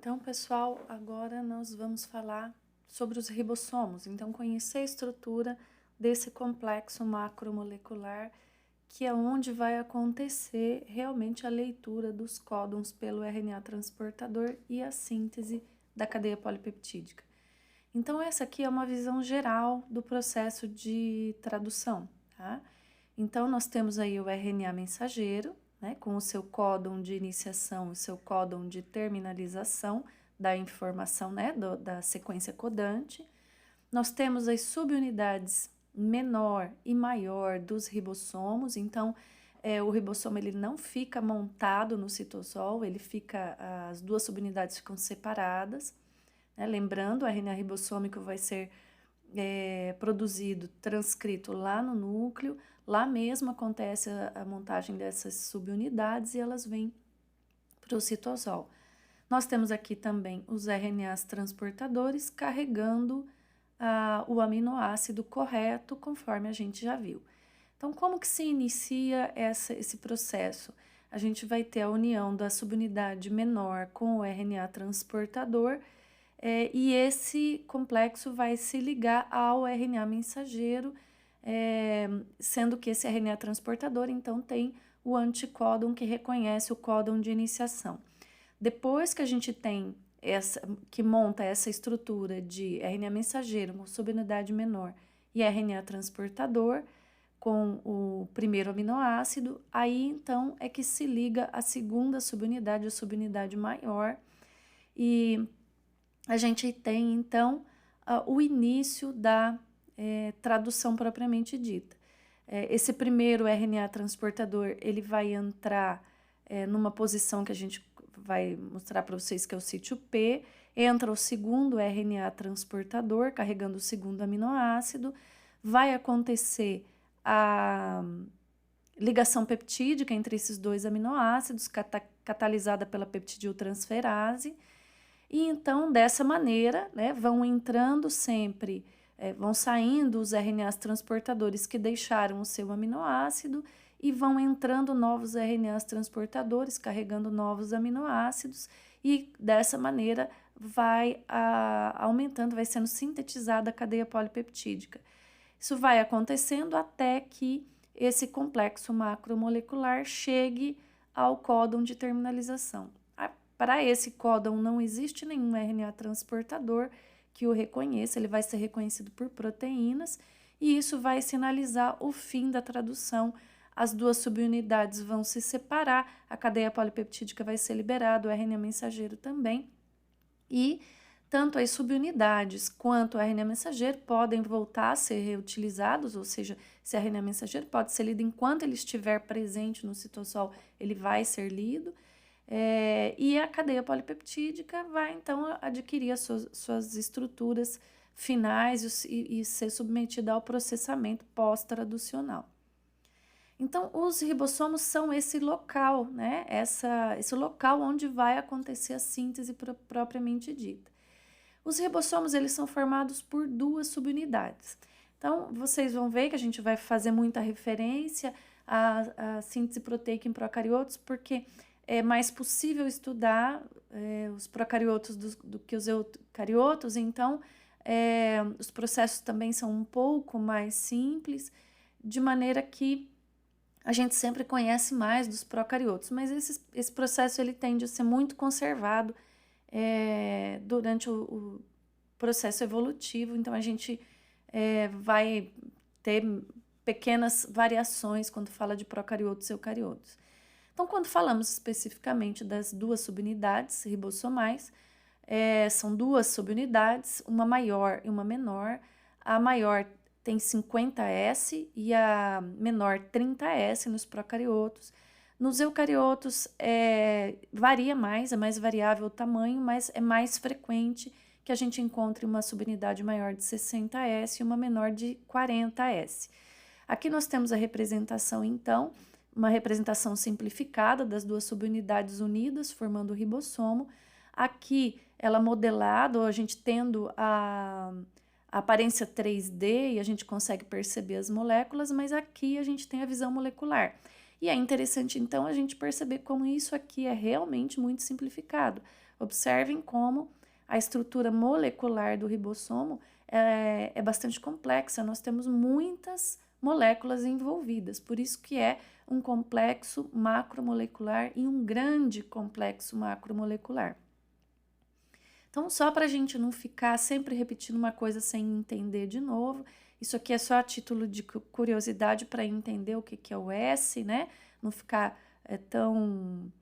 Então, pessoal, agora nós vamos falar sobre os ribossomos. Então, conhecer a estrutura desse complexo macromolecular, que é onde vai acontecer realmente a leitura dos códons pelo RNA transportador e a síntese da cadeia polipeptídica. Então, essa aqui é uma visão geral do processo de tradução, tá? Então, nós temos aí o RNA mensageiro, né, com o seu códon de iniciação, o seu códon de terminalização da informação, né, da sequência codante. Nós temos as subunidades menor e maior dos ribossomos, então o ribossomo ele não fica montado no citosol, as duas subunidades ficam separadas, né? Lembrando, o RNA ribossômico vai ser produzido, transcrito lá no núcleo, lá mesmo acontece a montagem dessas subunidades e elas vêm para o citosol. Nós temos aqui também os RNAs transportadores carregando o aminoácido correto, conforme a gente já viu. Então, como que se inicia esse processo? A gente vai ter a união da subunidade menor com o RNA transportador, e esse complexo vai se ligar ao RNA mensageiro, sendo que esse RNA transportador, então, tem o anticódon que reconhece o códon de iniciação. Depois que a gente tem que monta essa estrutura de RNA mensageiro com subunidade menor e RNA transportador com o primeiro aminoácido, aí então é que se liga a segunda subunidade, a subunidade maior, e a gente tem, então, o início da tradução propriamente dita. Esse primeiro RNA transportador, ele vai entrar numa posição que a gente vai mostrar para vocês, que é o sítio P, entra o segundo RNA transportador, carregando o segundo aminoácido, vai acontecer a ligação peptídica entre esses dois aminoácidos, catalisada pela peptidiltransferase. E então, dessa maneira, né, vão entrando sempre, vão saindo os RNAs transportadores que deixaram o seu aminoácido e vão entrando novos RNAs transportadores, carregando novos aminoácidos, e dessa maneira vai aumentando, vai sendo sintetizada a cadeia polipeptídica. Isso vai acontecendo até que esse complexo macromolecular chegue ao códon de terminalização. Para esse códon não existe nenhum RNA transportador que o reconheça, ele vai ser reconhecido por proteínas, e isso vai sinalizar o fim da tradução. As duas subunidades vão se separar, a cadeia polipeptídica vai ser liberada, o RNA mensageiro também, e tanto as subunidades quanto o RNA mensageiro podem voltar a ser reutilizados, ou seja, esse RNA mensageiro pode ser lido enquanto ele estiver presente no citosol, ele vai ser lido. E a cadeia polipeptídica vai, então, adquirir as suas estruturas finais e ser submetida ao processamento pós-traducional. Então, os ribossomos são esse local, né? Esse local onde vai acontecer a síntese propriamente dita. Os ribossomos, eles são formados por duas subunidades. Então, vocês vão ver que a gente vai fazer muita referência à síntese proteica em procariotos, porque é mais possível estudar os procariotos do que os eucariotos, então os processos também são um pouco mais simples, de maneira que a gente sempre conhece mais dos procariotos, mas esse processo ele tende a ser muito conservado durante o processo evolutivo, então a gente vai ter pequenas variações quando fala de procariotos e eucariotos. Então, quando falamos especificamente das duas subunidades ribossomais, são duas subunidades, uma maior e uma menor. A maior tem 50S e a menor 30S nos procariotos. Nos eucariotos varia mais, é mais variável o tamanho, mas é mais frequente que a gente encontre uma subunidade maior de 60S e uma menor de 40S. Aqui nós temos a representação, então, uma representação simplificada das duas subunidades unidas, formando o ribossomo. Aqui, ela modelada, ou a gente tendo a aparência 3D, e a gente consegue perceber as moléculas, mas aqui a gente tem a visão molecular. E é interessante, então, a gente perceber como isso aqui é realmente muito simplificado. Observem como a estrutura molecular do ribossomo é bastante complexa, nós temos muitas moléculas envolvidas, por isso que é um complexo macromolecular e um grande complexo macromolecular. Então, só para a gente não ficar sempre repetindo uma coisa sem entender de novo, isso aqui é só a título de curiosidade para entender o que é o S, né? Não ficar tão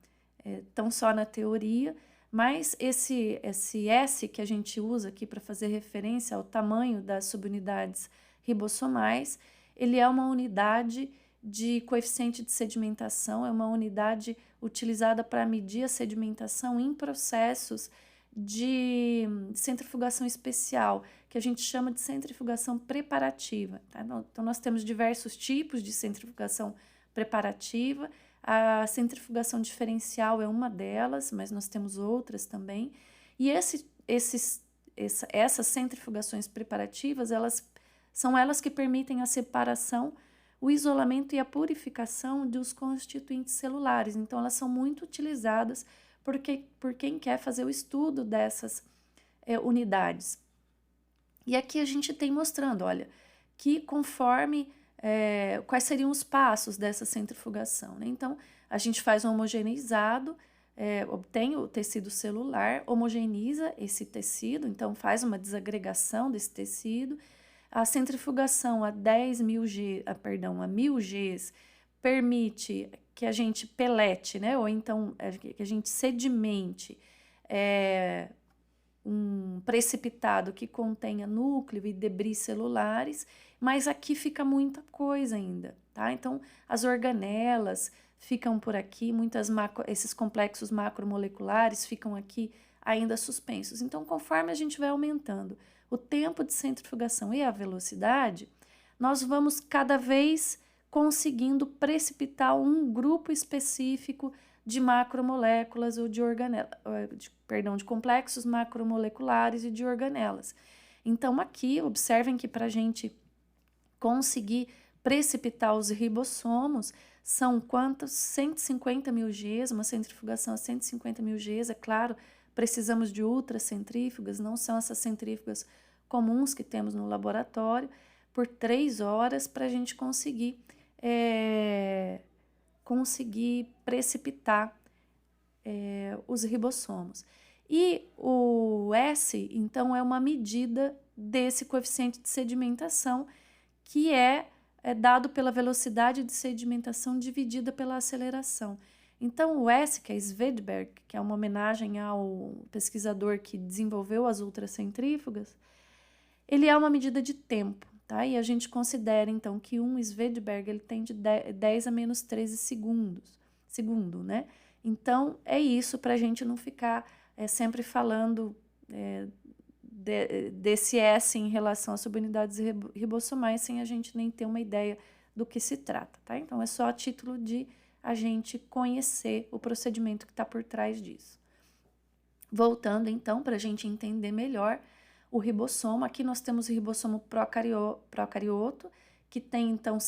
só na teoria, mas esse S que a gente usa aqui para fazer referência ao tamanho das subunidades ribossomais, ele é uma unidade de coeficiente de sedimentação, é uma unidade utilizada para medir a sedimentação em processos de centrifugação especial, que a gente chama de centrifugação preparativa. Tá? Então, nós temos diversos tipos de centrifugação preparativa. A centrifugação diferencial é uma delas, mas nós temos outras também. E essas centrifugações preparativas, são elas que permitem a separação, o isolamento e a purificação dos constituintes celulares. Então, elas são muito utilizadas por quem quer fazer o estudo dessas unidades. E aqui a gente tem mostrando, olha, que conforme quais seriam os passos dessa centrifugação, né? Então, a gente faz um homogeneizado, obtém o tecido celular, homogeneiza esse tecido, então faz uma desagregação desse tecido. A centrifugação a 1000 Gs permite que a gente pelete, né? Ou então que a gente sedimente um precipitado que contenha núcleo e debris celulares, mas aqui fica muita coisa ainda, tá? Então, as organelas ficam por aqui, esses complexos macromoleculares ficam aqui ainda suspensos. Então, conforme a gente vai aumentando o tempo de centrifugação e a velocidade, nós vamos cada vez conseguindo precipitar um grupo específico de macromoléculas ou de complexos macromoleculares e de organelas. Então, aqui, observem que para a gente conseguir precipitar os ribossomos, são quantos? 150.000 Gs, uma centrifugação a 150.000 Gs, é claro, precisamos de ultracentrífugas, não são essas centrífugas comuns que temos no laboratório, por 3 horas para a gente conseguir precipitar os ribossomos. E o S, então, é uma medida desse coeficiente de sedimentação que é dado pela velocidade de sedimentação dividida pela aceleração. Então, o S, que é Svedberg, que é uma homenagem ao pesquisador que desenvolveu as ultracentrífugas, ele é uma medida de tempo, tá? E a gente considera, então, que um Svedberg ele tem de 10 a menos 13 segundo, né? Então, é isso para a gente não ficar sempre falando desse S em relação às subunidades ribossomais sem a gente nem ter uma ideia do que se trata, tá? Então, é só a título de a gente conhecer o procedimento que está por trás disso. Voltando, então, para a gente entender melhor o ribossomo, aqui nós temos o ribossomo procarioto, que tem, então, o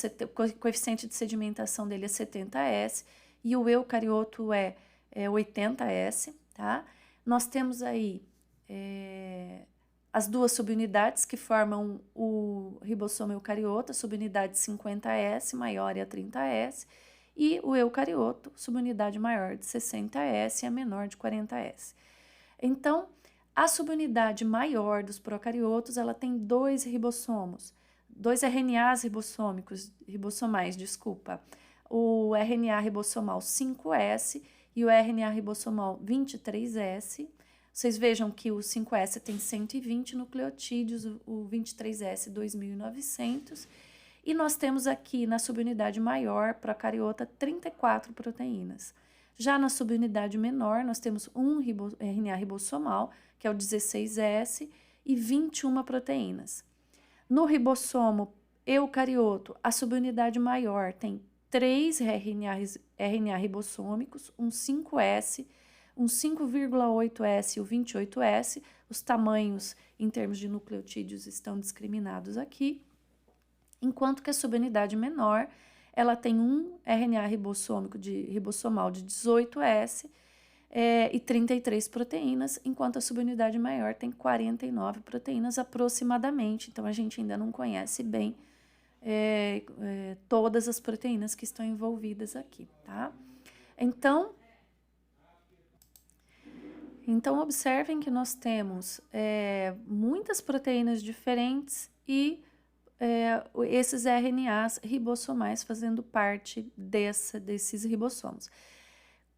coeficiente de sedimentação dele é 70S, e o eucarioto é 80S, tá? Nós temos aí as duas subunidades que formam o ribossomo eucarioto, a subunidade 50S maior e a 30S, e o eucarioto, subunidade maior de 60S e a menor de 40S. Então, a subunidade maior dos procariotos, ela tem 2 ribossomos, 2 RNAs ribossomais, o RNA ribossomal 5S e o RNA ribossomal 23S. Vocês vejam que o 5S tem 120 nucleotídeos, o 23S 2.900, e nós temos aqui na subunidade maior, procariota, 34 proteínas. Já na subunidade menor, nós temos um RNA ribossomal, que é o 16S, e 21 proteínas. No ribossomo eucarioto, a subunidade maior tem 3 RNA ribossômicos, um 5S, um 5,8S e o 28S. Os tamanhos em termos de nucleotídeos estão discriminados aqui. Enquanto que a subunidade menor, ela tem um RNA ribossomal de 18S, e 33 proteínas, enquanto a subunidade maior tem 49 proteínas aproximadamente. Então, a gente ainda não conhece bem todas as proteínas que estão envolvidas aqui, tá? Então observem que nós temos muitas proteínas diferentes e esses RNAs ribossomais fazendo parte desses ribossomos.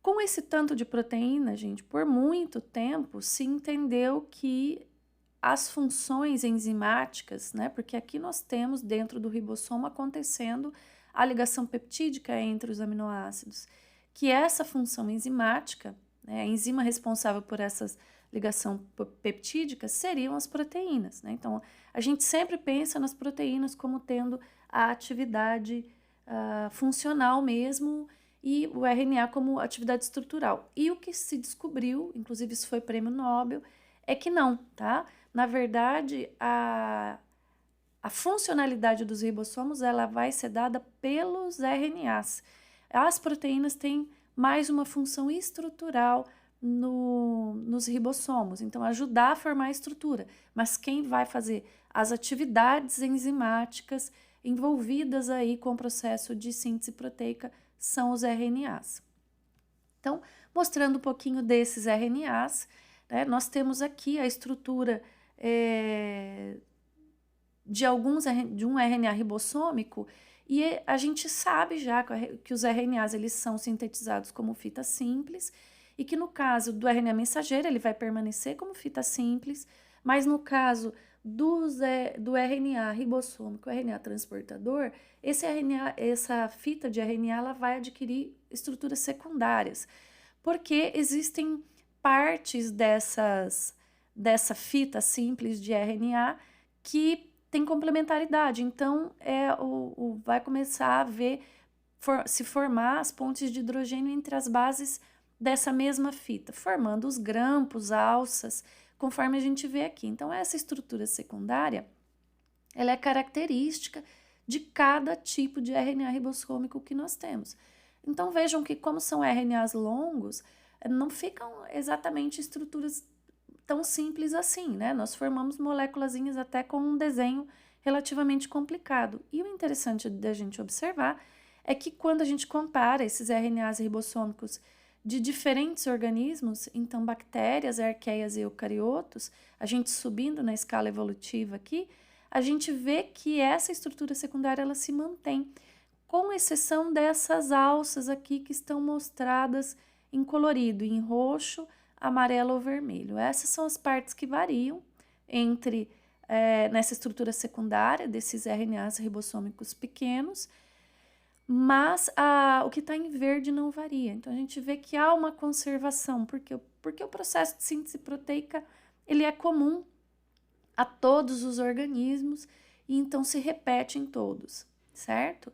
Com esse tanto de proteína, gente, por muito tempo se entendeu que as funções enzimáticas, né? Porque aqui nós temos dentro do ribossomo acontecendo a ligação peptídica entre os aminoácidos, que essa função enzimática, né, a enzima responsável por essa ligação peptídica seriam as proteínas, né? Então, a gente sempre pensa nas proteínas como tendo a atividade funcional mesmo, e o RNA como atividade estrutural. E o que se descobriu, inclusive isso foi prêmio Nobel, é que não, tá? Na verdade, a funcionalidade dos ribossomos ela vai ser dada pelos RNAs. As proteínas têm mais uma função estrutural nos ribossomos, então ajudar a formar a estrutura. Mas quem vai fazer as atividades enzimáticas envolvidas aí com o processo de síntese proteica são os RNAs. Então, mostrando um pouquinho desses RNAs, né, nós temos aqui a estrutura de um RNA ribossômico, e a gente sabe já que os RNAs eles são sintetizados como fita simples, e que no caso do RNA mensageiro ele vai permanecer como fita simples, mas no caso do RNA ribossômico, RNA transportador, essa fita de RNA ela vai adquirir estruturas secundárias, porque existem partes dessa fita simples de RNA que tem complementaridade. Então, vai começar a se formar as pontes de hidrogênio entre as bases dessa mesma fita, formando os grampos, alças, conforme a gente vê aqui. Então, essa estrutura secundária, ela é característica de cada tipo de RNA ribossômico que nós temos. Então, vejam que como são RNAs longos, não ficam exatamente estruturas tão simples assim, né? Nós formamos moléculazinhas até com um desenho relativamente complicado. E o interessante da gente observar é que quando a gente compara esses RNAs ribossômicos de diferentes organismos, então bactérias, arqueias e eucariotos, a gente subindo na escala evolutiva aqui, a gente vê que essa estrutura secundária ela se mantém, com exceção dessas alças aqui que estão mostradas em colorido, em roxo, amarelo ou vermelho. Essas são as partes que variam nessa estrutura secundária desses RNAs ribossômicos pequenos, mas o que está em verde não varia. Então, a gente vê que há uma conservação, porque o processo de síntese proteica ele é comum a todos os organismos e então se repete em todos, certo?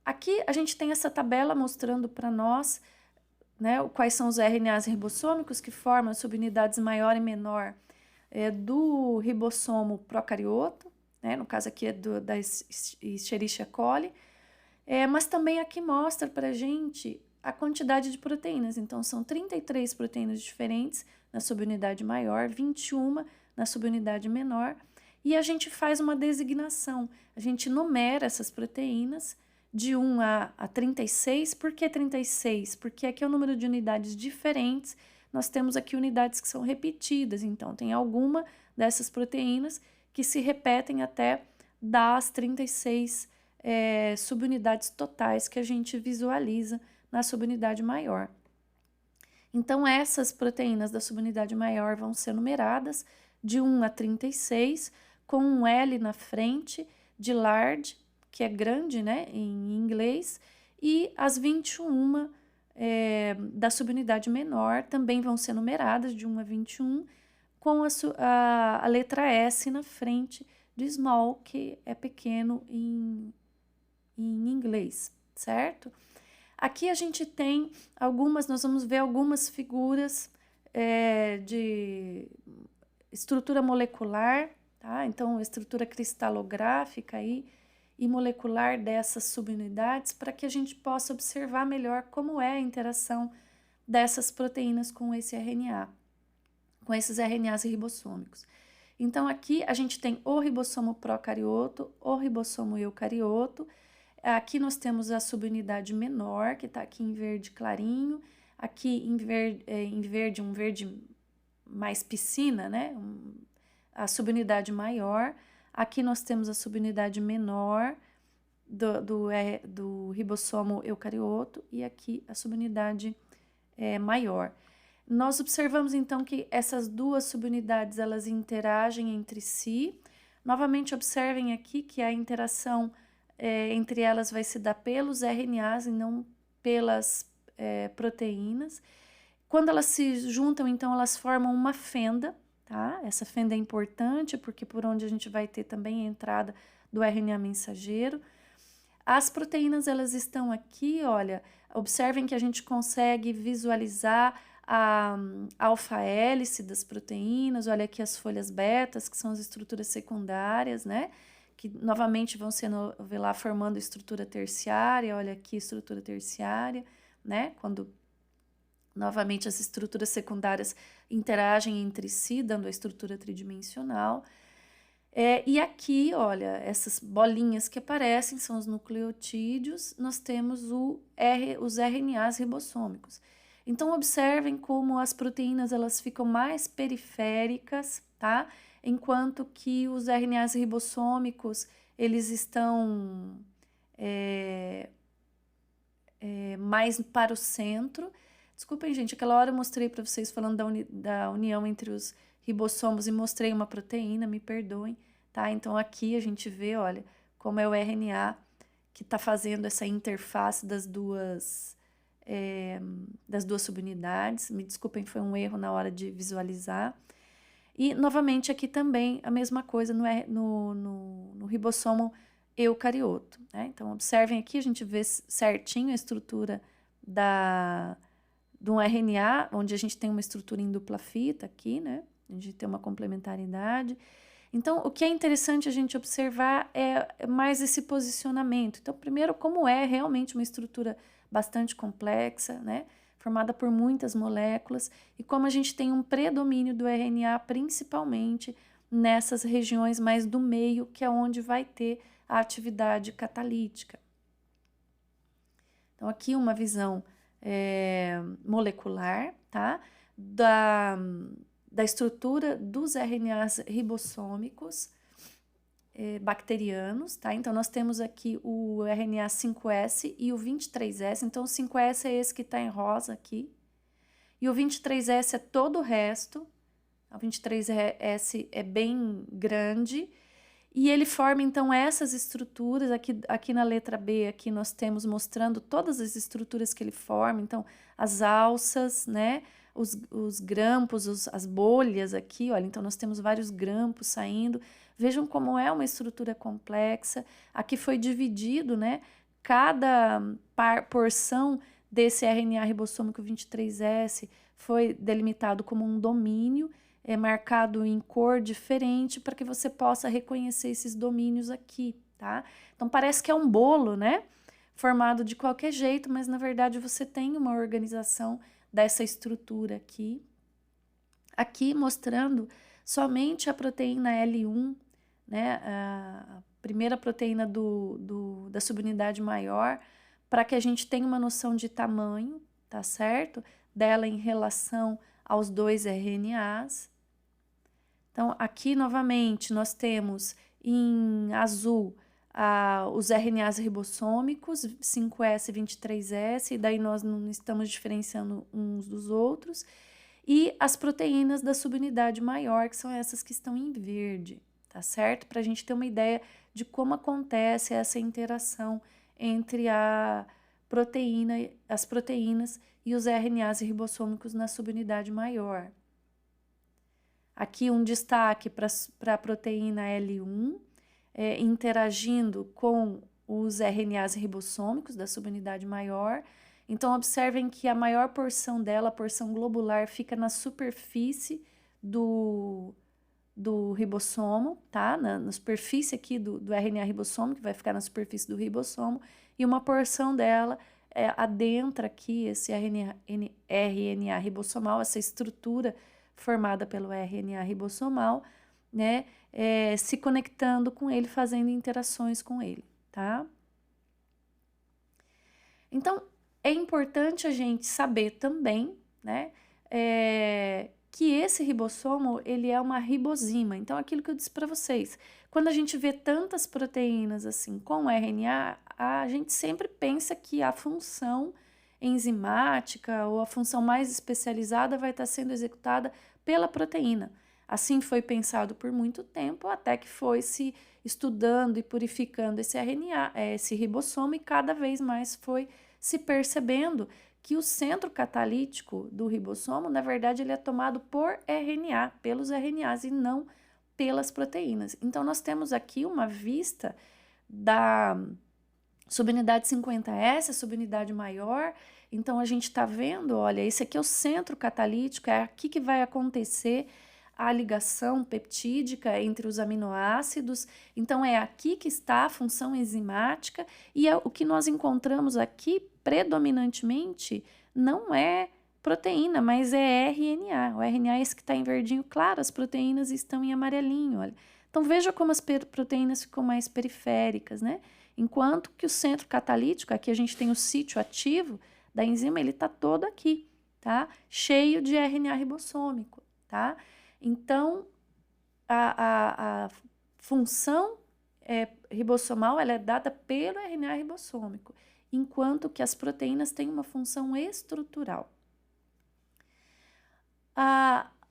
Aqui a gente tem essa tabela mostrando para nós, né, quais são os RNAs ribossômicos que formam as subunidades maior e menor do ribossomo procarioto, né, no caso aqui da Escherichia coli, mas também aqui mostra para a gente a quantidade de proteínas. Então, são 33 proteínas diferentes na subunidade maior, 21 na subunidade menor, e a gente faz uma designação, a gente numera essas proteínas de 1 a 36. Por que 36? Porque aqui é o número de unidades diferentes, nós temos aqui unidades que são repetidas, então tem alguma dessas proteínas que se repetem até das 36 subunidades totais que a gente visualiza na subunidade maior. Então, essas proteínas da subunidade maior vão ser numeradas de 1 a 36, com um L na frente de large, que é grande, né, em inglês, e as 21 da subunidade menor também vão ser numeradas de 1 a 21, com a letra S na frente de small, que é pequeno em inglês, certo? Aqui a gente tem nós vamos ver algumas figuras de estrutura molecular, tá? Então, estrutura cristalográfica aí, e molecular dessas subunidades, para que a gente possa observar melhor como é a interação dessas proteínas com esse RNA, com esses RNAs ribossômicos. Então, aqui a gente tem o ribossomo procarioto, o ribossomo eucarioto. Aqui nós temos a subunidade menor, que está aqui em verde clarinho. Aqui em verde, um verde mais piscina, né? A subunidade maior. Aqui nós temos a subunidade menor do ribossomo eucarioto e aqui a subunidade maior. Nós observamos, então, que essas duas subunidades, elas interagem entre si. Novamente, observem aqui que a interação entre elas vai se dar pelos RNAs e não pelas proteínas. Quando elas se juntam, então, elas formam uma fenda, tá? Essa fenda é importante porque por onde a gente vai ter também a entrada do RNA mensageiro. As proteínas, elas estão aqui, olha, observem que a gente consegue visualizar a alfa-hélice das proteínas, olha aqui as folhas betas, que são as estruturas secundárias, né? Que novamente vão se novelar formando estrutura terciária, olha aqui estrutura terciária, né? Quando novamente as estruturas secundárias interagem entre si, dando a estrutura tridimensional. E aqui, olha, essas bolinhas que aparecem são os nucleotídeos, nós temos os RNAs ribossômicos. Então, observem como as proteínas elas ficam mais periféricas, tá? Enquanto que os RNAs ribossômicos, eles estão mais para o centro. Desculpem, gente, aquela hora eu mostrei para vocês falando da união entre os ribossomos e mostrei uma proteína, me perdoem, tá? Então, aqui a gente vê, olha, como é o RNA que está fazendo essa interface das duas subunidades. Me desculpem, foi um erro na hora de visualizar. E, novamente, aqui também a mesma coisa no ribossomo eucarioto, né? Então, observem aqui, a gente vê certinho a estrutura de um RNA, onde a gente tem uma estrutura em dupla fita aqui, né? A gente tem uma complementaridade. Então, o que é interessante a gente observar é mais esse posicionamento. Então, primeiro, como é realmente uma estrutura bastante complexa, né? Formada por muitas moléculas, e como a gente tem um predomínio do RNA, principalmente nessas regiões mais do meio, que é onde vai ter a atividade catalítica. Então, aqui uma visão molecular, tá? Da estrutura dos RNAs ribossômicos bacterianos, tá? Então, nós temos aqui o RNA 5S e o 23S. Então, o 5S é esse que está em rosa aqui. E o 23S é todo o resto. O 23S é bem grande. E ele forma, então, essas estruturas. Aqui na letra B, aqui nós temos mostrando todas as estruturas que ele forma. Então, as alças, né? Os grampos, as bolhas aqui, olha. Então, nós temos vários grampos saindo. Vejam como é uma estrutura complexa. Aqui foi dividido, né? Cada porção desse RNA ribossômico 23S foi delimitado como um domínio, marcado em cor diferente, para que você possa reconhecer esses domínios aqui, tá? Então, parece que é um bolo, né? Formado de qualquer jeito, mas, na verdade, você tem uma organização dessa estrutura aqui. Aqui mostrando somente a proteína L1, né? A primeira proteína da subunidade maior, para que a gente tenha uma noção de tamanho, tá certo? Dela em relação aos dois RNAs. Então, aqui novamente nós temos em azul os RNAs ribossômicos, 5S e 23S, e daí nós não estamos diferenciando uns dos outros, e as proteínas da subunidade maior, que são essas que estão em verde, tá certo? Para a gente ter uma ideia de como acontece essa interação entre as proteínas e os RNAs ribossômicos na subunidade maior. Aqui um destaque para a proteína L1, interagindo com os RNAs ribossômicos da subunidade maior. Então, observem que a maior porção dela, a porção globular, fica na superfície do ribossomo, tá? Na superfície aqui do RNA ribossômico, que vai ficar na superfície do ribossomo, e uma porção dela adentra aqui esse RNA ribossomal, essa estrutura formada pelo RNA ribossomal, né, se conectando com ele, fazendo interações com ele, tá? Então, é importante a gente saber também, né, que esse ribossomo, ele é uma ribosima. Então, aquilo que eu disse para vocês, quando a gente vê tantas proteínas assim com RNA, a gente sempre pensa que a função enzimática ou a função mais especializada vai estar sendo executada pela proteína. Assim foi pensado por muito tempo, até que foi se estudando e purificando esse RNA, esse ribossomo, e cada vez mais foi se percebendo que o centro catalítico do ribossomo, na verdade, ele é tomado por RNA, pelos RNAs e não pelas proteínas. Então, nós temos aqui uma vista da subunidade 50S, a subunidade maior. Então, a gente está vendo, olha, esse aqui é o centro catalítico, é aqui que vai acontecer a ligação peptídica entre os aminoácidos. Então, é aqui que está a função enzimática, e o que nós encontramos aqui, predominantemente, não é proteína, mas é RNA. O RNA é esse que está em verdinho claro, as proteínas estão em amarelinho, olha. Então, veja como as proteínas ficam mais periféricas, né? Enquanto que o centro catalítico, aqui a gente tem o sítio ativo da enzima, ele está todo aqui, tá? Cheio de RNA ribossômico, tá? Então, a função ribossomal, ela é dada pelo RNA ribossômico, enquanto que as proteínas têm uma função estrutural.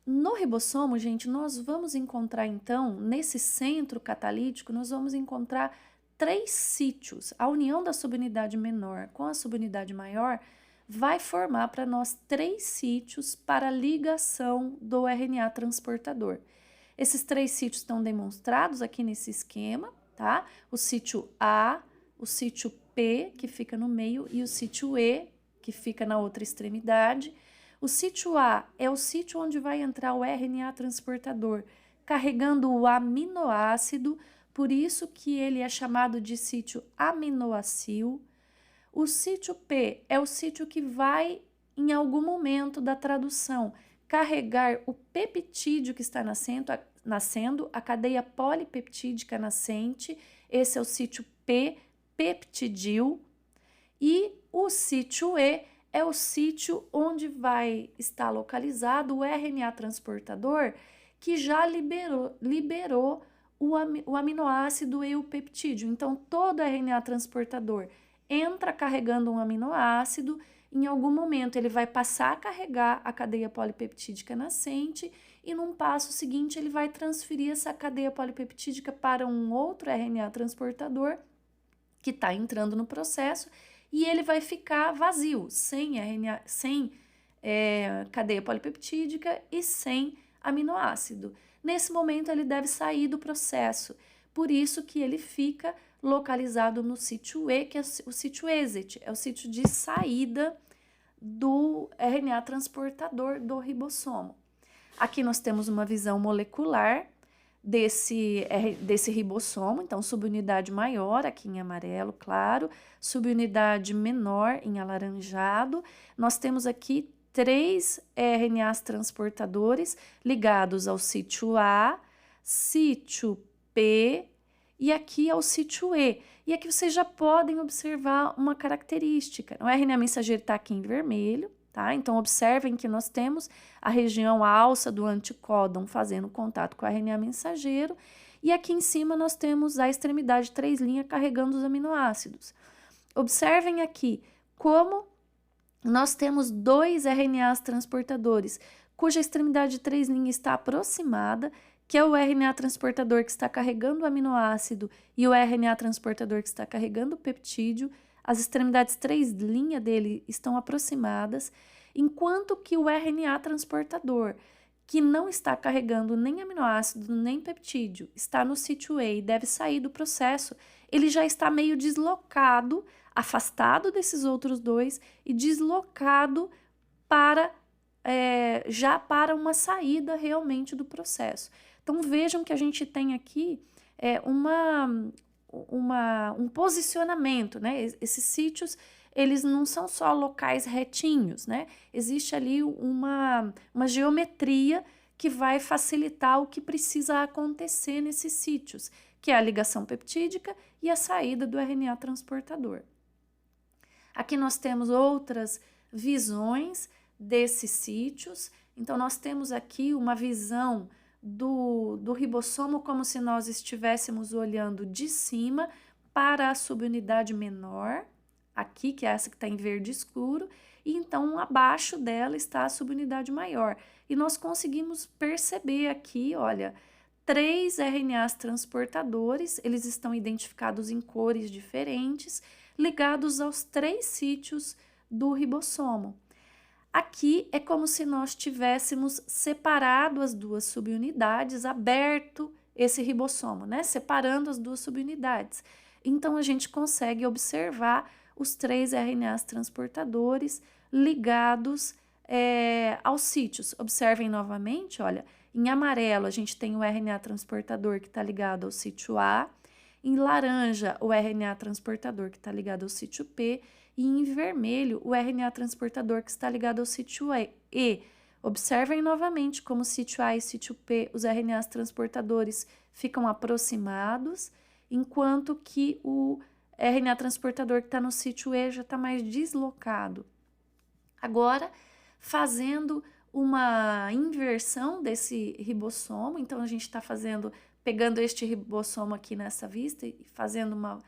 No ribossomo, gente, nós vamos encontrar, então, nesse centro catalítico, nós vamos encontrar 3 sítios. A união da subunidade menor com a subunidade maior vai formar para nós 3 sítios para ligação do RNA transportador. Esses 3 sítios estão demonstrados aqui nesse esquema, tá? O sítio A, o sítio P, que fica no meio, e o sítio E, que fica na outra extremidade. O sítio A é o sítio onde vai entrar o RNA transportador, carregando o aminoácido, por isso que ele é chamado de sítio aminoácil. O sítio P é o sítio que vai, em algum momento da tradução, carregar o peptídeo que está nascendo, a cadeia polipeptídica nascente. Esse é o sítio P, peptidil. E o sítio E é o sítio onde vai estar localizado o RNA transportador que já liberou o aminoácido e o peptídeo. Então, todo RNA transportador entra carregando um aminoácido, em algum momento ele vai passar a carregar a cadeia polipeptídica nascente e num passo seguinte ele vai transferir essa cadeia polipeptídica para um outro RNA transportador que está entrando no processo e ele vai ficar vazio, sem RNA, sem cadeia polipeptídica e sem aminoácido. Nesse momento ele deve sair do processo, por isso que ele fica localizado no sítio E, que é o sítio exit, é o sítio de saída do RNA transportador do ribossomo. Aqui nós temos uma visão molecular desse ribossomo, então subunidade maior aqui em amarelo, claro, subunidade menor em alaranjado. Nós temos aqui 3 RNAs transportadores ligados ao sítio A, sítio P e aqui ao sítio E. E aqui vocês já podem observar uma característica. O RNA mensageiro está aqui em vermelho, tá? Então, observem que nós temos a região alça do anticódon fazendo contato com o RNA mensageiro. E aqui em cima nós temos a extremidade 3' carregando os aminoácidos. Observem aqui como nós temos 2 RNAs transportadores, cuja extremidade 3' está aproximada, que é o RNA transportador que está carregando o aminoácido e o RNA transportador que está carregando o peptídeo. As extremidades 3' dele estão aproximadas, enquanto que o RNA transportador, que não está carregando nem aminoácido nem peptídeo, está no sítio E e deve sair do processo, ele já está meio deslocado, afastado desses outros 2 e deslocado para já para uma saída realmente do processo. Então, vejam que a gente tem aqui um posicionamento, né? Esses sítios, eles não são só locais retinhos, né? Existe ali uma geometria que vai facilitar o que precisa acontecer nesses sítios, que é a ligação peptídica e a saída do RNA transportador. Aqui nós temos outras visões desses sítios. Então, nós temos aqui uma visão do ribossomo como se nós estivéssemos olhando de cima para a subunidade menor, aqui, que é essa que está em verde escuro, e então abaixo dela está a subunidade maior. E nós conseguimos perceber aqui, olha, 3 RNAs transportadores, eles estão identificados em cores diferentes, ligados aos 3 sítios do ribossomo. Aqui é como se nós tivéssemos separado as duas subunidades, aberto esse ribossomo, né? Separando as duas subunidades. Então, a gente consegue observar os 3 RNAs transportadores ligados aos sítios. Observem novamente, olha, em amarelo a gente tem o RNA transportador que está ligado ao sítio A, em laranja o RNA transportador que está ligado ao sítio P, e em vermelho o RNA transportador que está ligado ao sítio E. Observem novamente como o sítio A e sítio P, os RNAs transportadores ficam aproximados, enquanto que o RNA transportador que está no sítio E já está mais deslocado. Agora, fazendo uma inversão desse ribossomo, então a gente está pegando este ribossomo aqui nessa vista e fazendo um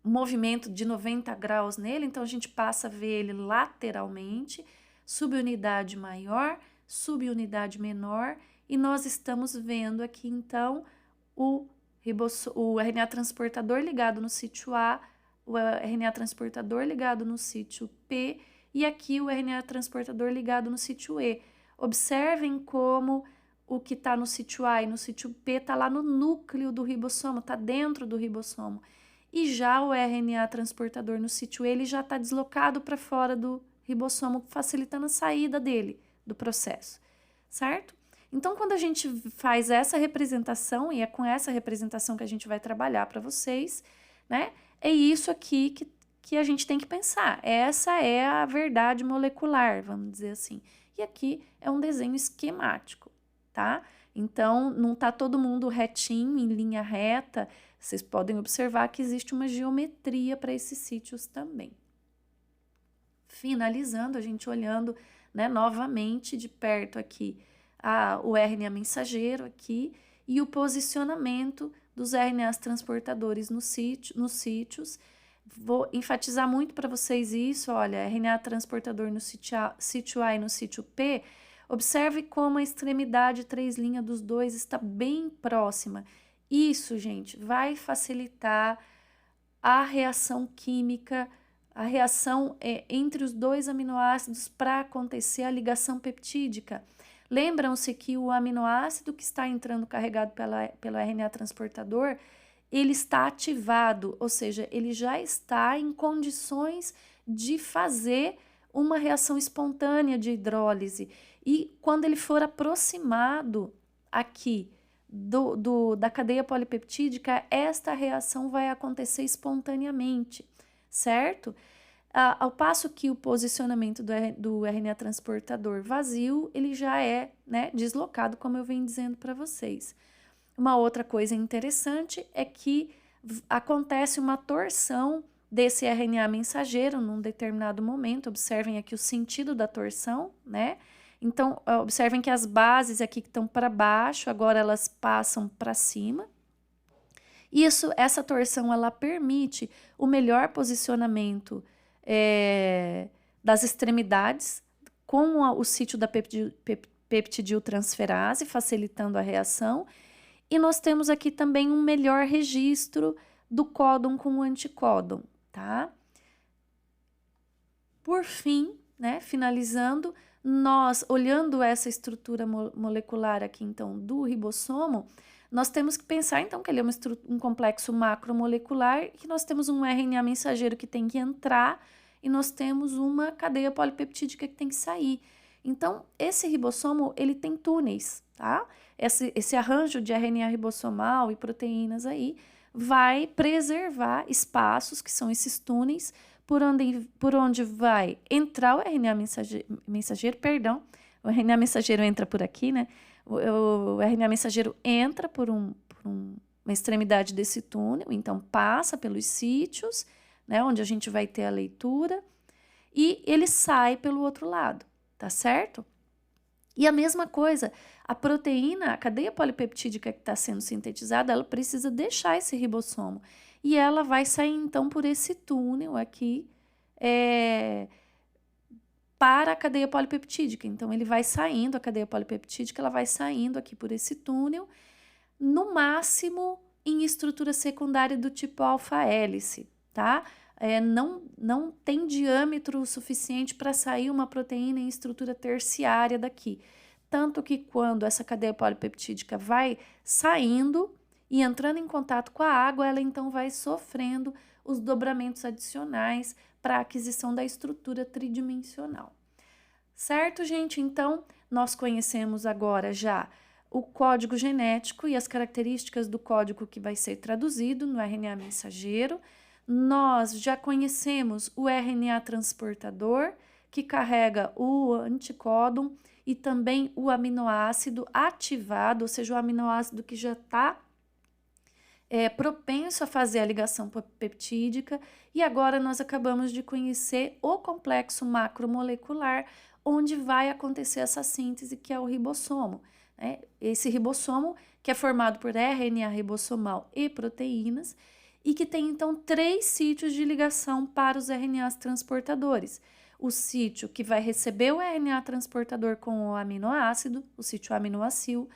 movimento de 90 graus nele, então a gente passa a ver ele lateralmente, subunidade maior, subunidade menor, e nós estamos vendo aqui então o RNA transportador ligado no sítio A, o RNA transportador ligado no sítio P e aqui o RNA transportador ligado no sítio E. Observem como o que está no sítio A e no sítio P está lá no núcleo do ribossomo, está dentro do ribossomo. E já o RNA transportador no sítio E, ele já está deslocado para fora do ribossomo, facilitando a saída dele, do processo, certo? Então, quando a gente faz essa representação, e é com essa representação que a gente vai trabalhar para vocês, né? É isso aqui que a gente tem que pensar. Essa é a verdade molecular, vamos dizer assim. E aqui é um desenho esquemático, tá? Então, não está todo mundo retinho, em linha reta. Vocês podem observar que existe uma geometria para esses sítios também. Finalizando, a gente olhando, né, novamente de perto aqui o RNA mensageiro aqui e o posicionamento dos RNAs transportadores nos sítios. Vou enfatizar muito para vocês isso, olha, RNA transportador no sítio A e no sítio P. Observe como a extremidade 3' dos dois está bem próxima. Isso, gente, vai facilitar a reação química, a reação entre os 2 aminoácidos para acontecer a ligação peptídica. Lembram-se que o aminoácido que está entrando carregado pelo RNA transportador, ele está ativado, ou seja, ele já está em condições de fazer uma reação espontânea de hidrólise. E quando ele for aproximado aqui da cadeia polipeptídica, esta reação vai acontecer espontaneamente, certo? Ao passo que o posicionamento do RNA transportador vazio, ele já é, né, deslocado, como eu venho dizendo para vocês. Uma outra coisa interessante é que acontece uma torção desse RNA mensageiro num determinado momento. Observem aqui o sentido da torção, né? Então, observem que as bases aqui que estão para baixo, agora elas passam para cima. Essa torção, ela permite o melhor posicionamento das extremidades com o sítio da peptidiltransferase, facilitando a reação. E nós temos aqui também um melhor registro do códon com o anticódon, tá? Por fim, né, finalizando, nós, olhando essa estrutura molecular aqui, então, do ribossomo, nós temos que pensar, então, que ele é um complexo macromolecular e que nós temos um RNA mensageiro que tem que entrar e nós temos uma cadeia polipeptídica que tem que sair. Então, esse ribossomo, ele tem túneis, tá? Esse arranjo de RNA ribossomal e proteínas aí vai preservar espaços, que são esses túneis, por onde vai entrar o RNA mensageiro, perdão, o RNA mensageiro entra por aqui, né? O RNA mensageiro entra por uma extremidade desse túnel, então passa pelos sítios, né, onde a gente vai ter a leitura, e ele sai pelo outro lado, tá certo? E a mesma coisa, a proteína, a cadeia polipeptídica que está sendo sintetizada, ela precisa deixar esse ribossomo. E ela vai sair, então, por esse túnel aqui, para a cadeia polipeptídica. Então, ele vai saindo, a cadeia polipeptídica, ela vai saindo aqui por esse túnel, no máximo em estrutura secundária do tipo alfa-hélice, tá? Não tem diâmetro suficiente para sair uma proteína em estrutura terciária daqui. Tanto que quando essa cadeia polipeptídica vai saindo e entrando em contato com a água, ela então vai sofrendo os dobramentos adicionais para a aquisição da estrutura tridimensional. Certo, gente? Então, nós conhecemos agora já o código genético e as características do código que vai ser traduzido no RNA mensageiro. Nós já conhecemos o RNA transportador, que carrega o anticódon e também o aminoácido ativado, ou seja, o aminoácido que já está propenso a fazer a ligação peptídica. E agora nós acabamos de conhecer o complexo macromolecular, onde vai acontecer essa síntese, que é o ribossomo. Esse ribossomo, que é formado por RNA ribossomal e proteínas, e que tem, então, 3 sítios de ligação para os RNAs transportadores. O sítio que vai receber o RNA transportador com o aminoácido, o sítio aminoacil,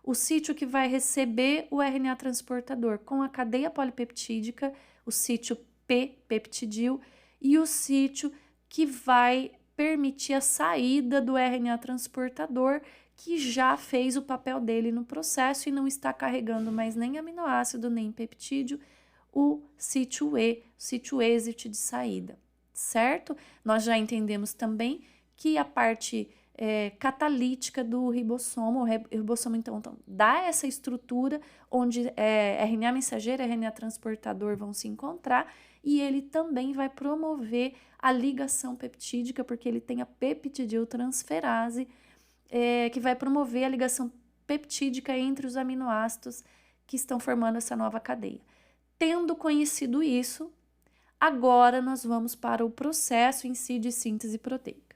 o sítio que vai receber o RNA transportador com a cadeia polipeptídica, o sítio P-peptidil, e o sítio que vai permitir a saída do RNA transportador, que já fez o papel dele no processo e não está carregando mais nem aminoácido, nem peptídeo, o sítio E, o sítio exit de saída, certo? Nós já entendemos também que a parte catalítica do ribossomo, o ribossomo então dá essa estrutura onde RNA mensageiro e RNA transportador vão se encontrar, e ele também vai promover a ligação peptídica, porque ele tem a peptidiltransferase, que vai promover a ligação peptídica entre os aminoácidos que estão formando essa nova cadeia. Tendo conhecido isso, agora nós vamos para o processo em si de síntese proteica.